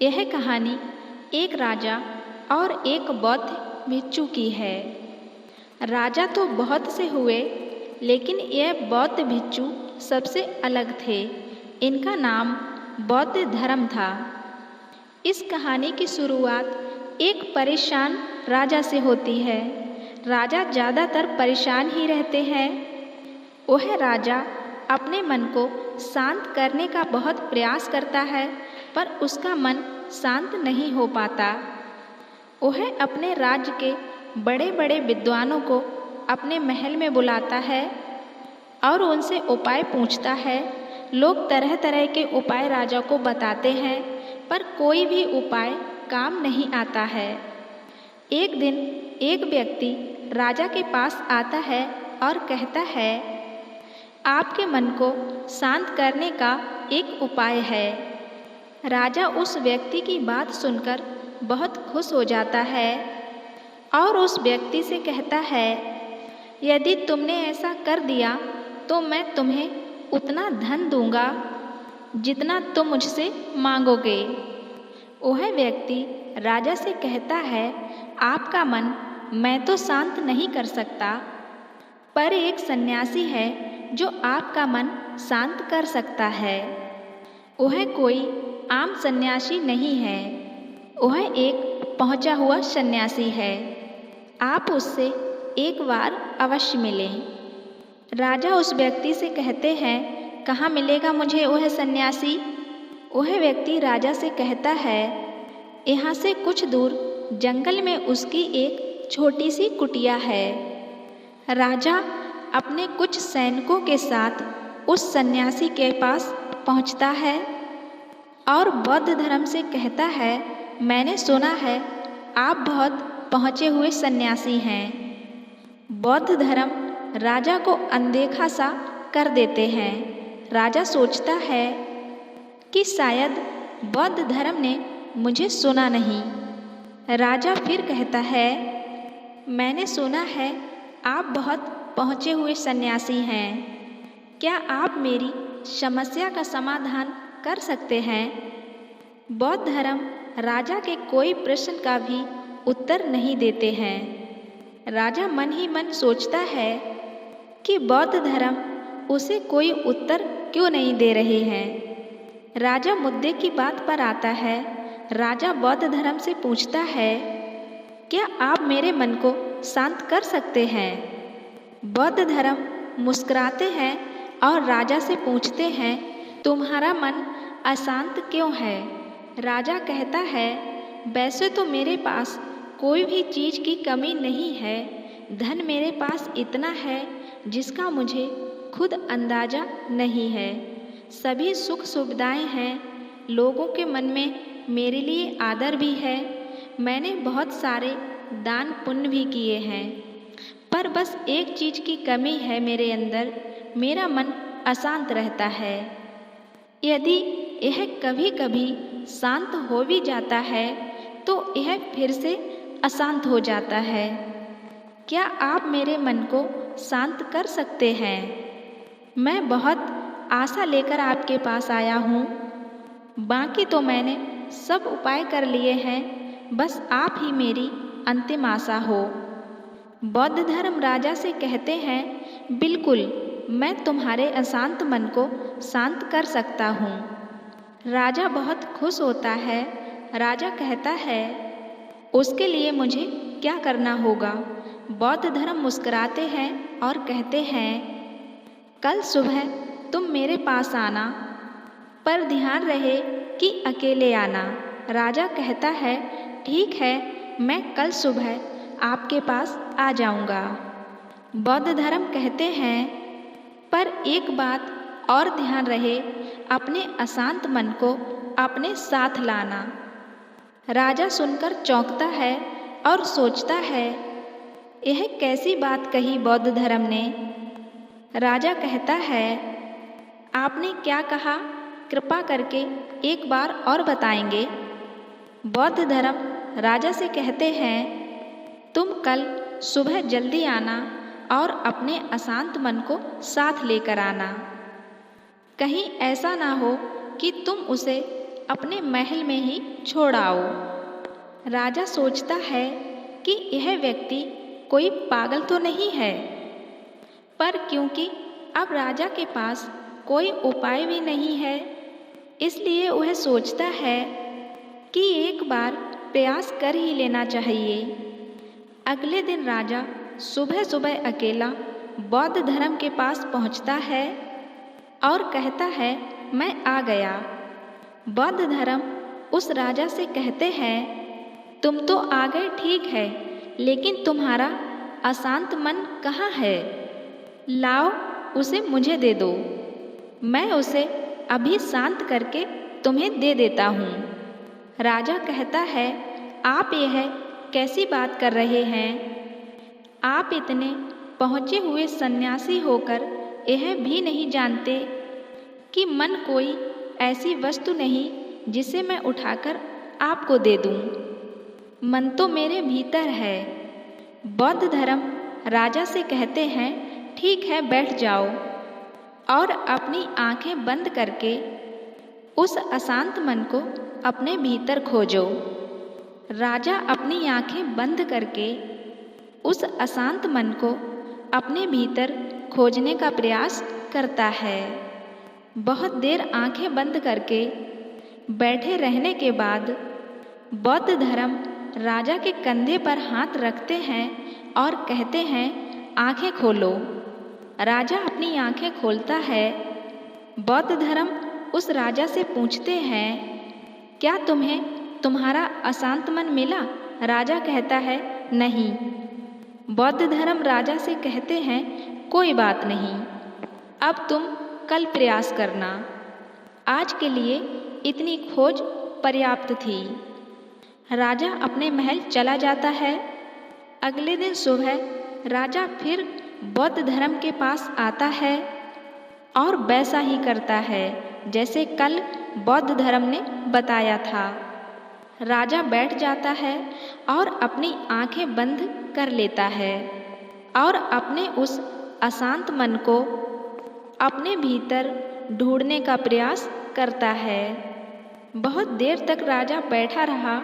यह कहानी एक राजा और एक बौद्ध भिक्षु की है। राजा तो बहुत से हुए, लेकिन यह बौद्ध भिक्षु सबसे अलग थे। इनका नाम बौद्ध धर्म था। इस कहानी की शुरुआत एक परेशान राजा से होती है। राजा ज़्यादातर परेशान ही रहते हैं। वह राजा अपने मन को शांत करने का बहुत प्रयास करता है, पर उसका मन शांत नहीं हो पाता। वह अपने राज्य के बड़े बड़े विद्वानों को अपने महल में बुलाता है और उनसे उपाय पूछता है। लोग तरह तरह के उपाय राजा को बताते हैं, पर कोई भी उपाय काम नहीं आता है। एक दिन एक व्यक्ति राजा के पास आता है और कहता है, आपके मन को शांत करने का एक उपाय है। राजा उस व्यक्ति की बात सुनकर बहुत खुश हो जाता है और उस व्यक्ति से कहता है, यदि तुमने ऐसा कर दिया तो मैं तुम्हें उतना धन दूंगा जितना तुम मुझसे मांगोगे। वह व्यक्ति राजा से कहता है, आपका मन मैं तो शांत नहीं कर सकता, पर एक सन्यासी है जो आपका मन शांत कर सकता है। वह कोई आम सन्यासी नहीं है, वह एक पहुंचा हुआ सन्यासी है। आप उससे एक बार अवश्य मिलें। राजा उस व्यक्ति से कहते हैं, कहाँ मिलेगा मुझे वह सन्यासी? वह व्यक्ति राजा से कहता है, यहाँ से कुछ दूर जंगल में उसकी एक छोटी सी कुटिया है। राजा अपने कुछ सैनिकों के साथ उस सन्यासी के पास पहुँचता है और बौद्ध धर्म से कहता है, मैंने सुना है आप बहुत पहुँचे हुए सन्यासी हैं। बौद्ध धर्म राजा को अनदेखा सा कर देते हैं। राजा सोचता है कि शायद बौद्ध धर्म ने मुझे सुना नहीं। राजा फिर कहता है, मैंने सुना है आप बहुत पहुँचे हुए सन्यासी हैं। क्या आप मेरी समस्या का समाधान कर सकते हैं? बौद्ध धर्म राजा के कोई प्रश्न का भी उत्तर नहीं देते हैं। राजा मन ही मन सोचता है कि बौद्ध धर्म उसे कोई उत्तर क्यों नहीं दे रहे हैं। राजा मुद्दे की बात पर आता है। राजा बौद्ध धर्म से पूछता है, क्या आप मेरे मन को शांत कर सकते हैं? बौद्ध धर्म मुस्कुराते हैं और राजा से पूछते हैं, तुम्हारा मन अशांत क्यों है? राजा कहता है, वैसे तो मेरे पास कोई भी चीज़ की कमी नहीं है। धन मेरे पास इतना है जिसका मुझे खुद अंदाज़ा नहीं है। सभी सुख सुविधाएं हैं। लोगों के मन में मेरे लिए आदर भी है। मैंने बहुत सारे दान पुण्य भी किए हैं, पर बस एक चीज़ की कमी है मेरे अंदर, मेरा मन अशांत रहता है। यदि यह कभी कभी शांत हो भी जाता है तो यह फिर से अशांत हो जाता है। क्या आप मेरे मन को शांत कर सकते हैं? मैं बहुत आशा लेकर आपके पास आया हूँ। बाकी तो मैंने सब उपाय कर लिए हैं, बस आप ही मेरी अंतिम आशा हो। बौद्ध धर्म राजा से कहते हैं, बिल्कुल मैं तुम्हारे अशांत मन को शांत कर सकता हूँ। राजा बहुत खुश होता है। राजा कहता है, उसके लिए मुझे क्या करना होगा? बौद्ध धर्म मुस्कुराते हैं और कहते हैं, कल सुबह तुम मेरे पास आना, पर ध्यान रहे कि अकेले आना। राजा कहता है, ठीक है, मैं कल सुबह आपके पास आ जाऊंगा। बौद्ध धर्म कहते हैं, पर एक बात और ध्यान रहे, अपने अशांत मन को अपने साथ लाना। राजा सुनकर चौंकता है और सोचता है, यह कैसी बात कही बौद्ध धर्म ने। राजा कहता है, आपने क्या कहा? कृपा करके एक बार और बताएंगे? बौद्ध धर्म राजा से कहते हैं, तुम कल सुबह जल्दी आना और अपने अशांत मन को साथ लेकर आना। कहीं ऐसा ना हो कि तुम उसे अपने महल में ही छोड़ आओ। राजा सोचता है कि यह व्यक्ति कोई पागल तो नहीं है, पर क्योंकि अब राजा के पास कोई उपाय भी नहीं है, इसलिए वह सोचता है कि एक बार प्रयास कर ही लेना चाहिए। अगले दिन राजा सुबह सुबह अकेला बौद्ध धर्म के पास पहुंचता है और कहता है, मैं आ गया। बौद्ध धर्म उस राजा से कहते हैं, तुम तो आ गए ठीक है, लेकिन तुम्हारा अशांत मन कहाँ है? लाओ उसे मुझे दे दो, मैं उसे अभी शांत करके तुम्हें दे देता हूँ। राजा कहता है, आप यह कैसी बात कर रहे हैं? आप इतने पहुँचे हुए सन्यासी होकर यह भी नहीं जानते कि मन कोई ऐसी वस्तु नहीं जिसे मैं उठाकर आपको दे दूँ। मन तो मेरे भीतर है। बौद्ध धर्म राजा से कहते हैं, ठीक है बैठ जाओ और अपनी आंखें बंद करके उस अशांत मन को अपने भीतर खोजो। राजा अपनी आंखें बंद करके उस अशांत मन को अपने भीतर खोजने का प्रयास करता है। बहुत देर आंखें बंद करके बैठे रहने के बाद बौद्ध धर्म राजा के कंधे पर हाथ रखते हैं और कहते हैं, आंखें खोलो। राजा अपनी आंखें खोलता है। बौद्ध धर्म उस राजा से पूछते हैं, क्या तुम्हें तुम्हारा अशांत मन मिला? राजा कहता है, नहीं। बौद्ध धर्म राजा से कहते हैं, कोई बात नहीं, अब तुम कल प्रयास करना। आज के लिए इतनी खोज पर्याप्त थी। राजा अपने महल चला जाता है। अगले दिन सुबह राजा फिर बौद्ध धर्म के पास आता है और वैसा ही करता है जैसे कल बौद्ध धर्म ने बताया था। राजा बैठ जाता है और अपनी आंखें बंद कर लेता है और अपने उस अशांत मन को अपने भीतर ढूंढने का प्रयास करता है। बहुत देर तक राजा बैठा रहा।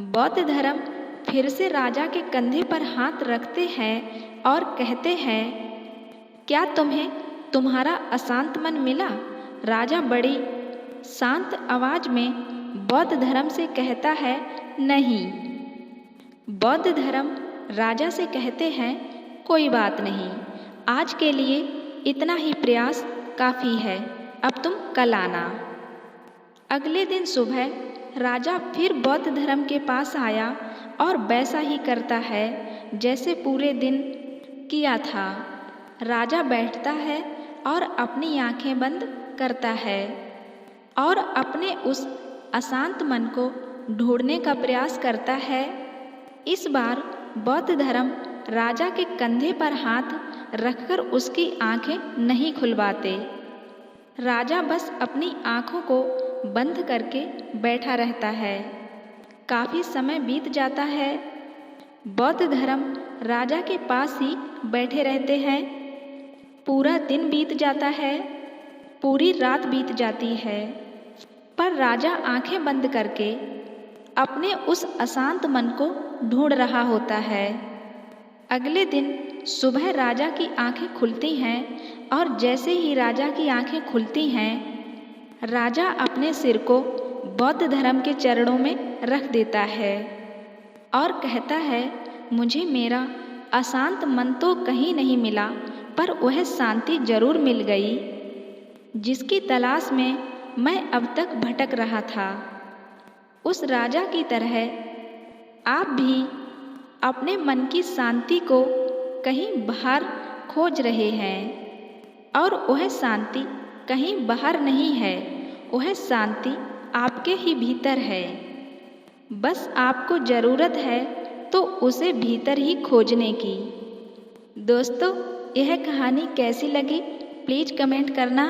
बौद्ध धर्म फिर से राजा के कंधे पर हाथ रखते हैं और कहते हैं, क्या तुम्हें तुम्हारा अशांत मन मिला? राजा बड़ी शांत आवाज में बौद्ध धर्म से कहता है, नहीं। बौद्ध धर्म राजा से कहते हैं, कोई बात नहीं, आज के लिए इतना ही प्रयास काफ़ी है, अब तुम कल आना। अगले दिन सुबह राजा फिर बौद्ध धर्म के पास आया और वैसा ही करता है जैसे पूरे दिन किया था। राजा बैठता है और अपनी आंखें बंद करता है और अपने उस अशांत मन को ढूंढने का प्रयास करता है। इस बार बौद्ध धर्म राजा के कंधे पर हाथ रखकर उसकी आंखें नहीं खुलवाते। राजा बस अपनी आंखों को बंद करके बैठा रहता है। काफ़ी समय बीत जाता है। बौद्ध धर्म राजा के पास ही बैठे रहते हैं। पूरा दिन बीत जाता है, पूरी रात बीत जाती है, पर राजा आंखें बंद करके अपने उस अशांत मन को ढूंढ रहा होता है। अगले दिन सुबह राजा की आंखें खुलती हैं और जैसे ही राजा की आंखें खुलती हैं, राजा अपने सिर को बौद्ध धर्म के चरणों में रख देता है और कहता है, मुझे मेरा अशांत मन तो कहीं नहीं मिला, पर वह शांति जरूर मिल गई जिसकी तलाश में मैं अब तक भटक रहा था। उस राजा की तरह आप भी अपने मन की शांति को कहीं बाहर खोज रहे हैं और वह शांति कहीं बाहर नहीं है, वह शांति आपके ही भीतर है। बस आपको ज़रूरत है तो उसे भीतर ही खोजने की। दोस्तों, यह कहानी कैसी लगी प्लीज़ कमेंट करना,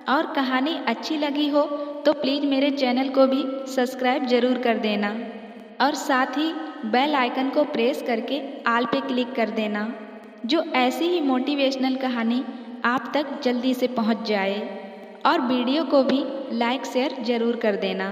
और कहानी अच्छी लगी हो तो प्लीज़ मेरे चैनल को भी सब्सक्राइब ज़रूर कर देना और साथ ही बेल आइकन को प्रेस करके ऑल पे क्लिक कर देना, जो ऐसी ही मोटिवेशनल कहानी आप तक जल्दी से पहुंच जाए। और वीडियो को भी लाइक शेयर ज़रूर कर देना।